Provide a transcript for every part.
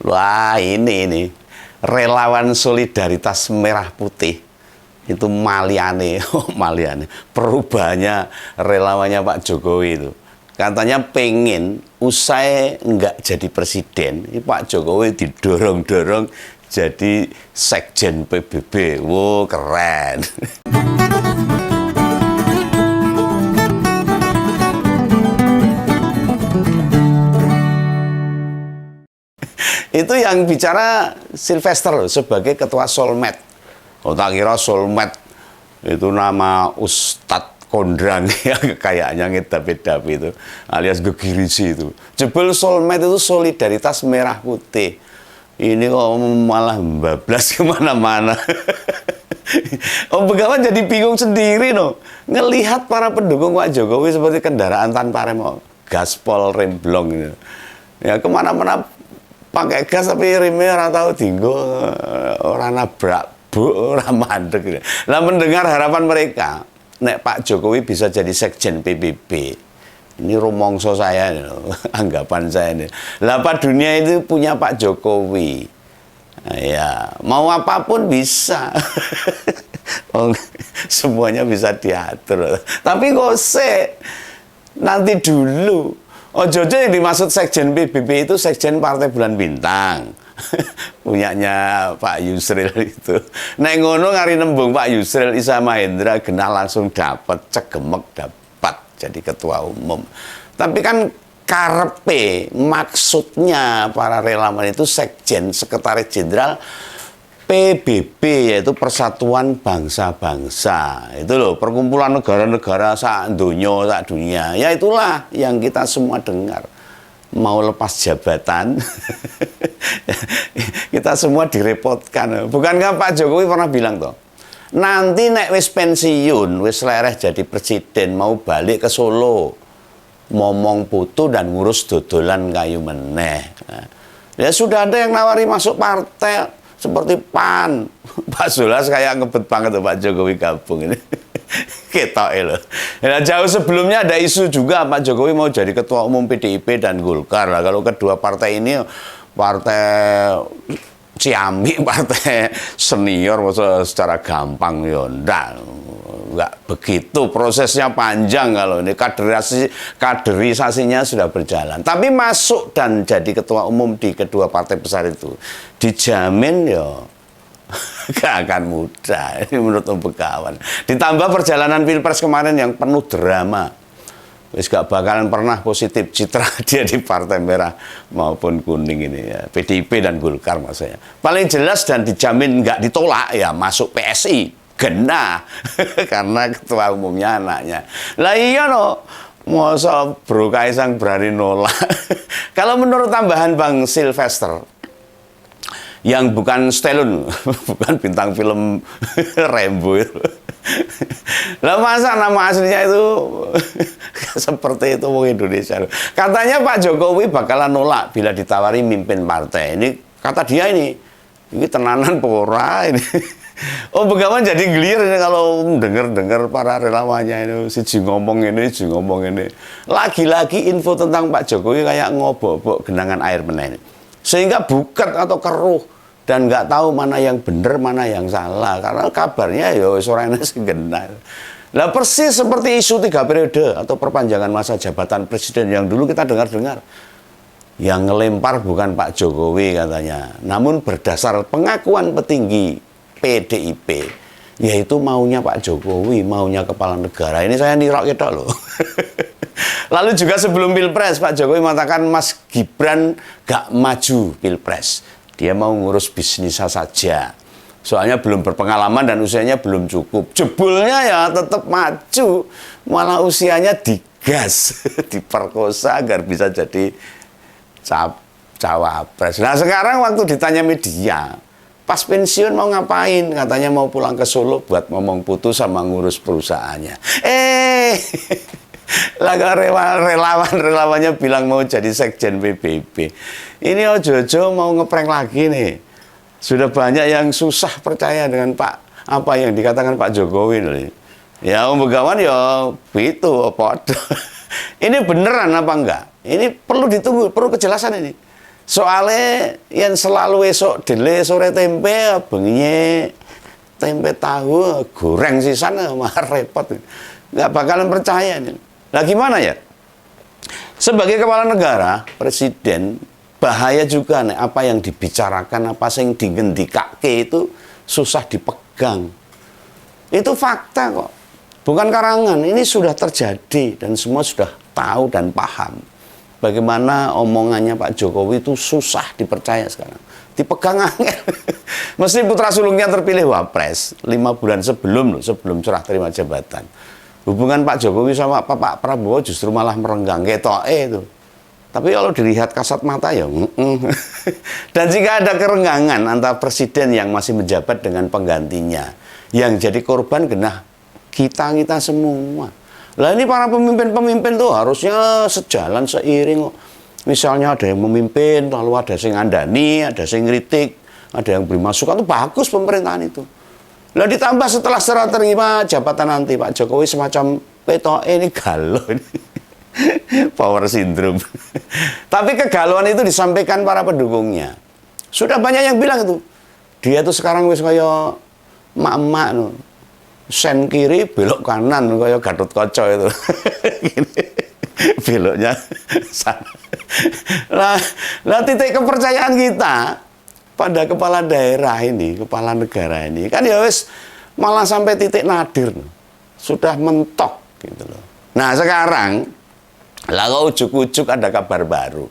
Wah, ini relawan solidaritas merah putih itu maliane, maliane. Perubahannya relawannya Pak Jokowi itu. Katanya pengen usai nggak jadi presiden, Pak Jokowi didorong-dorong jadi sekjen PBB. Wow, keren. Itu yang bicara Sylvester sebagai ketua Solmed. Oh, tak kira Solmed itu nama Ustadz Kondrang yang kayaknya ngedap-edap itu, alias gegirisi itu. Jebel Solmed itu solidaritas merah putih. Ini kok malah bablas kemana-mana. Om Begawan jadi bingung sendiri no. Ngelihat para pendukung Pak Jokowi seperti kendaraan tanpa rem, gaspol remblong gitu. Ya kemana-mana pakai gas tapi remnya ora tahu dinggo, ora nabrak bu, ora mandek gitu. Lah mendengar harapan mereka, nek Pak Jokowi bisa jadi sekjen PBB. Ini rumongso saya, anggapan saya ini. Lah Pak dunia itu punya Pak Jokowi. Ya, mau apapun bisa. Oh, semuanya bisa diatur. Tapi kok nanti dulu. Oh Jojo yang dimaksud sekjen PBB itu sekjen Partai Bulan Bintang. Punyanya Pak Yusril itu. Nek ngono ngari nembung Pak Yusril Isa Mahendra genah langsung dapat cegemek dapat jadi ketua umum. Tapi kan karepe maksudnya para relawan itu sekjen sekretaris jenderal PBB, yaitu Persatuan Bangsa-Bangsa. Itu loh, perkumpulan negara-negara sak dunia. Ya itulah yang kita semua dengar. Mau lepas jabatan, kita semua direpotkan. Bukankah Pak Jokowi pernah bilang toh, nanti nek wis pensiun, wis lereh jadi presiden, mau balik ke Solo, momong putu dan ngurus dodolan kayu meneh. Ya sudah ada yang nawari masuk partai seperti PAN. Pak Zulas kayak ngebet banget tuh Pak Jokowi gabung ini. Ketok loh. Ya, jauh sebelumnya ada isu juga Pak Jokowi mau jadi ketua umum PDIP dan Golkar lah. Kalau kedua partai ini partai Ciambi, partai senior secara gampang ya enggak begitu, prosesnya panjang. Kalau ini kaderisasinya sudah berjalan, tapi masuk dan jadi ketua umum di kedua partai besar itu dijamin ya gak akan mudah. Ini menurut Om Begawan. Ditambah perjalanan Pilpres kemarin yang penuh drama, wis gak bakalan pernah positif citra dia di partai merah maupun kuning ini ya, PDIP dan Golkar maksudnya. Paling jelas dan dijamin nggak ditolak ya masuk PSI. Genah karena ketua umumnya anaknya. Lah iya no, masa Bro Kaisang berani nolak. Kalau menurut tambahan Bang Sylvester yang bukan Stallone, bukan bintang film Rambo itu. Lah masa nama aslinya itu seperti itu wong Indonesia. Katanya Pak Jokowi bakalan nolak bila ditawari mimpin partai. Ini kata dia ini tenanan pora ini. Oh Begawan jadi gelir ini kalau dengar para relawannya itu si ngomong ini. Lagi-lagi info tentang Pak Jokowi kayak ngobok-bok genangan air meneh. Sehingga buket atau keruh dan nggak tahu mana yang benar, mana yang salah. Karena kabarnya ya sorenya segenah. Lah persis seperti isu 3 periode atau perpanjangan masa jabatan presiden yang dulu kita dengar-dengar. Yang ngelempar bukan Pak Jokowi katanya, namun berdasar pengakuan petinggi PDIP, yaitu maunya Pak Jokowi, maunya kepala negara. Ini saya nirok kita loh. Lalu juga sebelum Pilpres, Pak Jokowi mengatakan Mas Gibran gak maju Pilpres. Dia mau ngurus bisnisnya saja. Soalnya belum berpengalaman dan usianya belum cukup. Jebulnya ya tetap maju, malah usianya digas, diperkosa agar bisa jadi cawapres. Nah sekarang waktu ditanya media, pas pensiun mau ngapain? Katanya mau pulang ke Solo buat ngomong putus sama ngurus perusahaannya. Relawannya bilang mau jadi sekjen PBB. Ini Jojo mau ngeprank lagi nih. Sudah banyak yang susah percaya dengan apa yang dikatakan Pak Jokowi nih. Ya Om Begawan ya itu podo. Ini beneran apa enggak? Ini perlu ditunggu, perlu kejelasan ini. Soalnya yang selalu esok dele sore tempe, benginya tempe tahu goreng sisan mah repot. Nggak bakalan percaya. Nah gimana ya? Sebagai kepala negara, presiden, bahaya juga nih apa yang dibicarakan, apa yang dingendikake itu susah dipegang. Itu fakta kok. Bukan karangan, ini sudah terjadi dan semua sudah tahu dan paham. Bagaimana omongannya Pak Jokowi itu susah dipercaya sekarang. Dipegang angin. Mesti putra sulungnya terpilih wapres 5 bulan sebelum serah terima jabatan. Hubungan Pak Jokowi sama Pak Prabowo justru malah merenggang ketoke itu. Tapi kalau dilihat kasat mata ya Dan jika ada kerenggangan antara presiden yang masih menjabat dengan penggantinya, yang jadi korban genah kita semua. Lah ini para pemimpin-pemimpin tuh harusnya sejalan seiring. Misalnya ada yang memimpin, lalu ada yang ngandani, ada yang ngeritik, ada yang beri masukan, itu bagus pemerintahan itu. Lah ditambah setelah serah terima jabatan nanti Pak Jokowi semacam petoke ini galau ini. Power syndrome. Tapi kegalauan itu disampaikan para pendukungnya. Sudah banyak yang bilang itu. Dia tuh sekarang wis kaya emak-emak no. Sen kiri belok kanan kaya Gatot Kaca itu. Beloknya sana. Lah titik kepercayaan kita pada kepala daerah ini, kepala negara ini kan ya wis malah sampai titik nadir. Sudah mentok gitu loh. Nah, sekarang lah ujuk-ujuk ada kabar baru.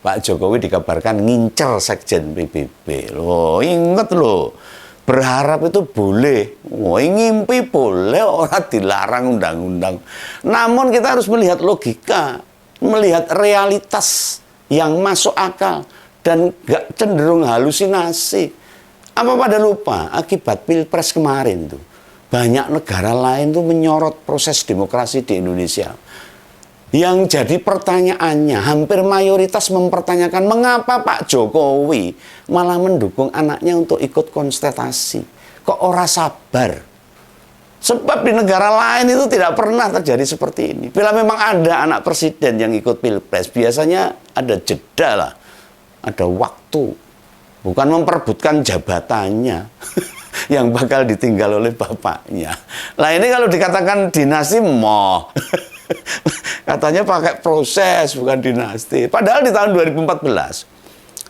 Pak Jokowi dikabarkan ngincer sekjen PBB. Loh, inget loh. Berharap itu boleh. Wah, ngimpi boleh, orang dilarang undang-undang. Namun kita harus melihat logika, melihat realitas yang masuk akal dan gak cenderung halusinasi. Apa pada lupa akibat Pilpres kemarin tuh banyak negara lain tuh menyorot proses demokrasi di Indonesia. Yang jadi pertanyaannya, hampir mayoritas mempertanyakan mengapa Pak Jokowi malah mendukung anaknya untuk ikut kontestasi. Kok ora sabar? Sebab di negara lain itu tidak pernah terjadi seperti ini. Bila memang ada anak presiden yang ikut Pilpres, biasanya ada jeda lah, ada waktu. Bukan memperebutkan jabatannya yang bakal ditinggal oleh bapaknya. Lah ini kalau dikatakan dinasti moh. Katanya pakai proses, bukan dinasti. Padahal di tahun 2014,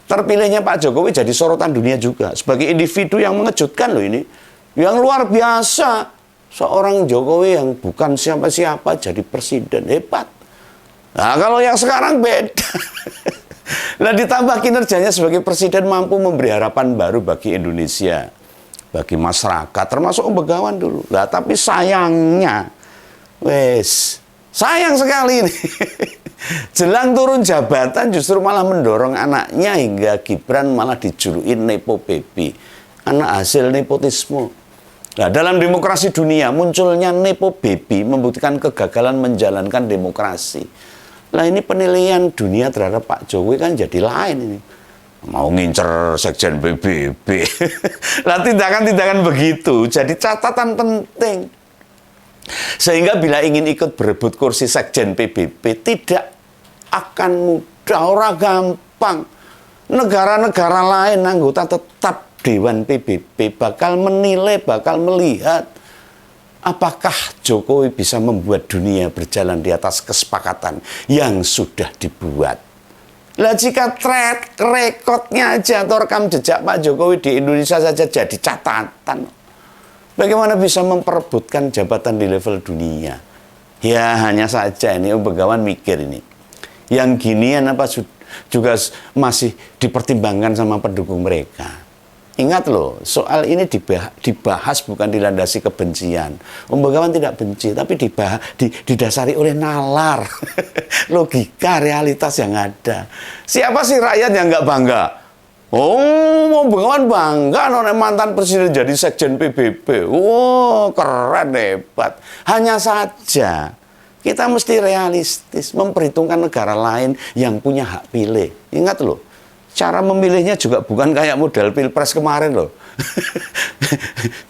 terpilihnya Pak Jokowi jadi sorotan dunia juga. Sebagai individu yang mengejutkan loh ini. Yang luar biasa. Seorang Jokowi yang bukan siapa-siapa jadi presiden. Hebat. Nah kalau yang sekarang beda. Nah ditambah kinerjanya sebagai presiden mampu memberi harapan baru bagi Indonesia. Bagi masyarakat, termasuk Begawan dulu. Nah tapi sayangnya, sayang sekali ini. Jelang turun jabatan justru malah mendorong anaknya hingga Gibran malah dijuluki nepo baby. Anak hasil nepotisme. Nah, dalam demokrasi dunia munculnya nepo baby membuktikan kegagalan menjalankan demokrasi. Lah ini penilaian dunia terhadap Pak Jokowi kan jadi lain ini. Mau ngincer sekjen PBB. Lah tindakan-tindakan begitu jadi catatan penting. Sehingga bila ingin ikut berebut kursi sekjen PBB tidak akan mudah, orang gampang. Negara-negara lain anggota tetap Dewan PBB bakal menilai, bakal melihat apakah Jokowi bisa membuat dunia berjalan di atas kesepakatan yang sudah dibuat. Lah jika track rekodnya aja atau rekam jejak Pak Jokowi di Indonesia saja jadi catatan, bagaimana bisa memperebutkan jabatan di level dunia? Ya hanya saja ini Begawan mikir ini. Yang ginian apa juga masih dipertimbangkan sama pendukung mereka. Ingat loh, soal ini dibahas bukan dilandasi kebencian. Begawan tidak benci, tapi didasari oleh nalar, logika, realitas yang ada. Siapa sih rakyat yang nggak bangga? Oh, Begawan bangga nona mantan presiden jadi sekjen PBB. Wow, keren, hebat. Hanya saja kita mesti realistis, memperhitungkan negara lain yang punya hak pilih. Ingat loh. Cara memilihnya juga bukan kayak model Pilpres kemarin loh.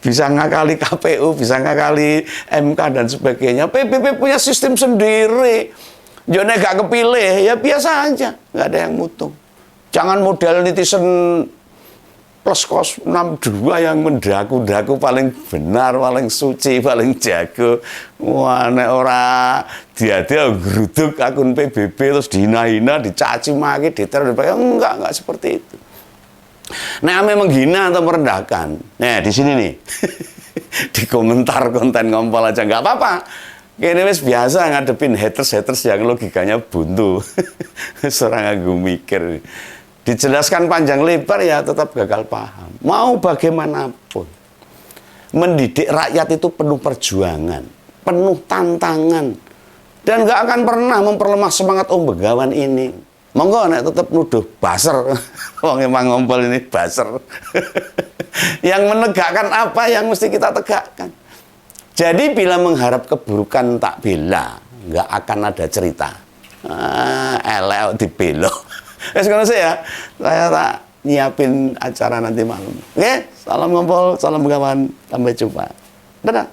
Bisa ngakali KPU, bisa ngakali MK dan sebagainya. PBB punya sistem sendiri. Jadi gak kepilih, ya biasa aja. Gak ada yang mutung. Jangan model netizen plus kos 62 yang mendaku-daku paling benar, paling suci, paling jago. Wah, nek ora dia geruduk akun PBB terus dihina-hina, dicaci maki, diteror, enggak seperti itu. Nah, ame menghina atau merendahkan. Nah, di sini nih. Di komentar konten ngompol aja nggak apa-apa. Kini wis biasa ngadepin haters yang logikanya buntu. Serang aku mikir. Dijelaskan panjang lebar ya tetap gagal paham. Mau bagaimanapun. Mendidik rakyat itu penuh perjuangan, penuh tantangan. Dan nggak akan pernah memperlemah semangat Om Begawan ini. Monggo nek tetap nuduh baser. Wong emang ngompol ini baser. Yang menegakkan apa yang mesti kita tegakkan. Jadi bila mengharap keburukan tak bela, nggak akan ada cerita. Elek dibelok. Sekarang saya tak nyiapin acara nanti malam. Oke, salam ngompol, salam Begawan, sampai jumpa. Dadah.